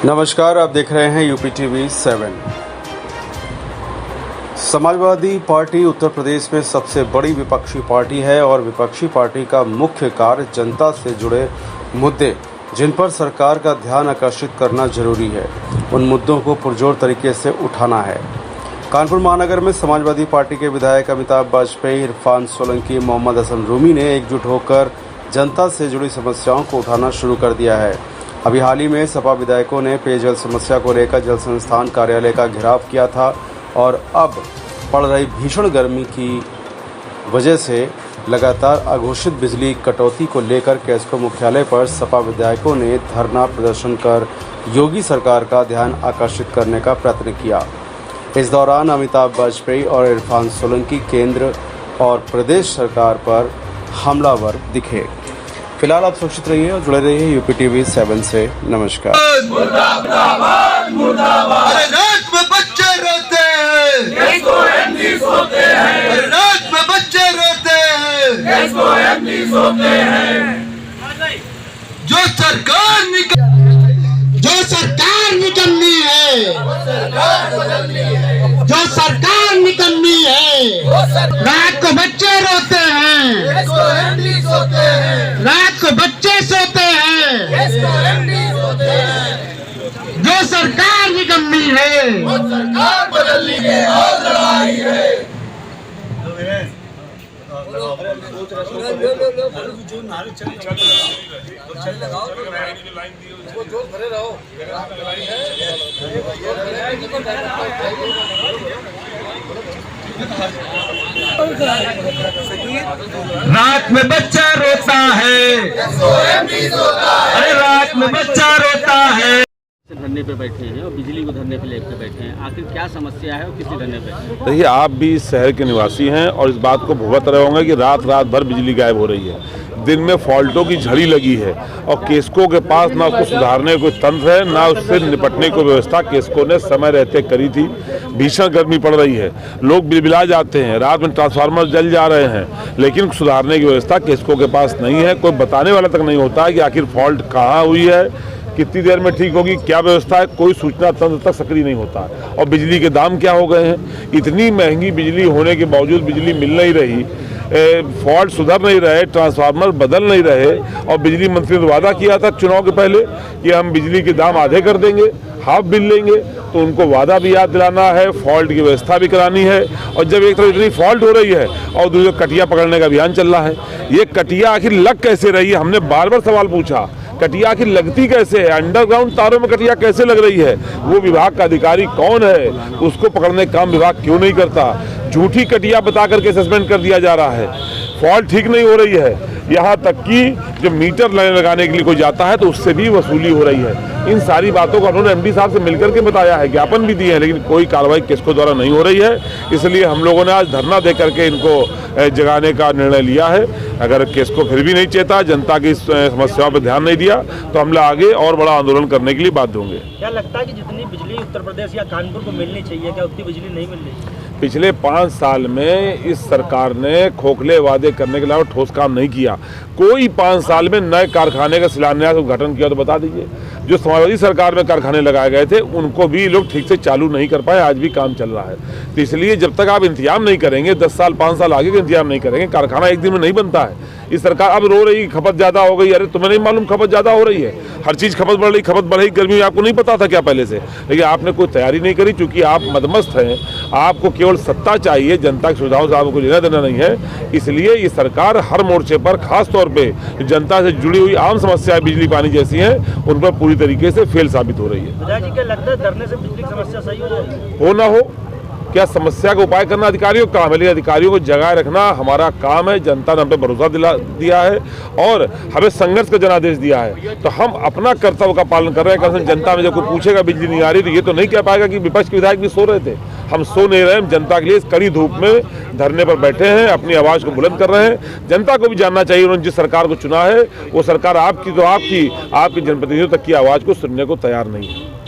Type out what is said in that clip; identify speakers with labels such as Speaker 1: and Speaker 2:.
Speaker 1: नमस्कार, आप देख रहे हैं UP TV 7। Samajwadi party Uttar Pradesh में सबसे बड़ी विपक्षी पार्टी है और विपक्षी पार्टी का मुख्य कार्य जनता से जुड़े मुद्दे जिन पर सरकार का ध्यान आकर्षित करना जरूरी है, उन मुद्दों को पुरजोर तरीके से उठाना है। कानपुर महानगर में समाजवादी पार्टी के विधायक अमिताभ वाजपेयी, इरफान सोलंकी, मोहम्मद हसन रूमी ने एकजुट होकर जनता से जुड़ी समस्याओं को उठाना शुरू कर दिया है। अभी हाल ही में सपा विधायकों ने पेयजल समस्या को लेकर जल संस्थान कार्यालय का घेराव किया था और अब पड़ रही भीषण गर्मी की वजह से लगातार अघोषित बिजली कटौती को लेकर कैस्को मुख्यालय पर सपा विधायकों ने धरना प्रदर्शन कर योगी सरकार का ध्यान आकर्षित करने का प्रयत्न किया। इस दौरान अमिताभ वाजपेयी और इरफान सोलंकी केंद्र और प्रदेश सरकार पर हमलावर दिखे। फिलहाल आप सुरक्षित रहिए और जुड़े रहिए यूपी टीवी 7 से। नमस्कार।
Speaker 2: मुर्दाबाद मुर्दाबाद। अरे रात में बच्चे रोते हैं, किसको एमडी सोते हैं। अरे रात में बच्चे रोते हैं, किसको एमडी सोते हैं। जो सरकार निकलनी है, जो सरकार निकलनी है, रात को बच्चे रोते हैं, रात को बच्चे सोते हैं, जो सरकार निकलनी है, वो सरकार बदलनी है और लड़ाई है। रात में बच्चा रोता है, अरे रात में बच्चा रोता है।
Speaker 3: धरने पे बैठे हैं और बिजली को धरने पे लेकर बैठे हैं, आखिर क्या समस्या है और किस धरने पे?
Speaker 4: देखिए, आप भी इस शहर के निवासी हैं और इस बात को भुगत रहे होंगे कि रात भर बिजली गायब हो रही है। दिन में फॉल्टों की झड़ी लगी है और केस्को के पास ना उसको सुधारने को तंत्र है, ना उससे निपटने को व्यवस्था केस्को ने समय रहते करी थी। भीषण गर्मी पड़ रही है, लोग बिलबिला जाते हैं, रात में ट्रांसफार्मर जल जा रहे हैं, लेकिन सुधारने की व्यवस्था केस्को के पास नहीं है। कोई बताने वाला तक नहीं होता है कि आखिर फॉल्ट कहाँ हुई है, कितनी देर में ठीक होगी, क्या व्यवस्था है, कोई सूचना तंत्र तक सक्रिय नहीं होता है। और बिजली के दाम क्या हो गए हैं, इतनी महंगी बिजली होने के बावजूद बिजली मिल नहीं रही, फॉल्ट सुधर नहीं रहे, ट्रांसफार्मर बदल नहीं रहे। और बिजली मंत्री ने वादा किया था चुनाव के पहले कि हम बिजली के दाम आधे कर देंगे, हाफ बिल लेंगे, तो उनको वादा भी याद दिलाना है, फॉल्ट की व्यवस्था भी करानी है। और जब एक तरफ इतनी फॉल्ट हो रही है और दूसरी कटिया पकड़ने का अभियान चल रहा है, ये कटिया आखिर लग कैसे रही है, हमने बार बार सवाल पूछा। कटिया आखिर लगती कैसे है, अंडरग्राउंड तारों में कटिया कैसे लग रही है, वो विभाग का अधिकारी कौन है, उसको पकड़ने का काम विभाग क्यों नहीं करता। झूठी कटिया बता करके सस्पेंड कर दिया जा रहा है। फॉल्ट ठीक नहीं हो रही है, यहाँ तक कि जो मीटर लगाने के लिए कोई जाता है तो उससे भी वसूली हो रही है। इन सारी बातों को उन्होंने एमडी साहब से मिलकर के बताया है, ज्ञापन भी दिए हैं, लेकिन कोई कार्रवाई केस्को द्वारा नहीं हो रही है। इसलिए हम लोगों ने आज धरना दे करके इनको जगाने का निर्णय लिया है। अगर केस्को फिर भी नहीं चेता, जनता की समस्याओं पर ध्यान नहीं दिया, तो हम लोग आगे और बड़ा आंदोलन करने के लिए बाध्य होंगे।
Speaker 3: क्या लगता है कि जितनी बिजली उत्तर प्रदेश या कानपुर को मिलनी चाहिए, क्या उतनी बिजली नहीं मिल रही?
Speaker 4: पिछले 5 साल में इस सरकार ने खोखले वादे करने के अलावा ठोस काम नहीं किया। कोई 5 साल में नए कारखाने का शिलान्यास उद्घाटन किया तो बता दीजिए। जो समाजवादी सरकार में कारखाने लगाए गए थे उनको भी लोग ठीक से चालू नहीं कर पाए, आज भी काम चल रहा है। तो इसलिए जब तक आप इंतजाम नहीं करेंगे, 10 साल 5 साल आगे का इंतजाम नहीं करेंगे, कारखाना एक दिन में नहीं बनता है। इस सरकार अब रो रही खपत ज़्यादा हो गई, अरे तुम्हें नहीं मालूम खपत ज़्यादा हो रही है, हर चीज़ खपत बढ़ रही, खपत बढ़ेगी, गर्मी में आपको नहीं पता था क्या पहले से, लेकिन आपने कोई तैयारी नहीं करी। चूंकि आप मदमस्त हैं, आपको केवल सत्ता चाहिए, जनता की सुविधाओं से आपको लेना देना नहीं है। इसलिए ये सरकार हर मोर्चे पर, खास तौर पे जनता से जुड़ी हुई आम समस्याएं बिजली पानी जैसी हैं, उन पर पूरी तरीके से फेल साबित हो रही है।
Speaker 3: जी, क्या लगता है धरने से बिजली की समस्या सही हो जाएगी?
Speaker 4: हो ना हो, क्या समस्या का उपाय करना अधिकारियों का काम है, लेकिन अधिकारियों को जगाए रखना हमारा काम है। जनता ने हम पे भरोसा दिया है और हमें संघर्ष का जनादेश दिया है, तो हम अपना कर्तव्य का पालन कर रहे हैं। जनता में जब कोई पूछेगा बिजली नहीं आ रही, तो ये तो नहीं कह पाएगा कि विपक्ष के विधायक भी सो रहे थे। हम सो नहीं रहे, हम जनता के लिए इस कड़ी धूप में धरने पर बैठे हैं, अपनी आवाज़ को बुलंद कर रहे हैं। जनता को भी जानना चाहिए, उन्होंने जिस सरकार को चुना है वो सरकार आपकी तो आपकी जनप्रतिनिधियों तक की आवाज़ को सुनने को तैयार नहीं है।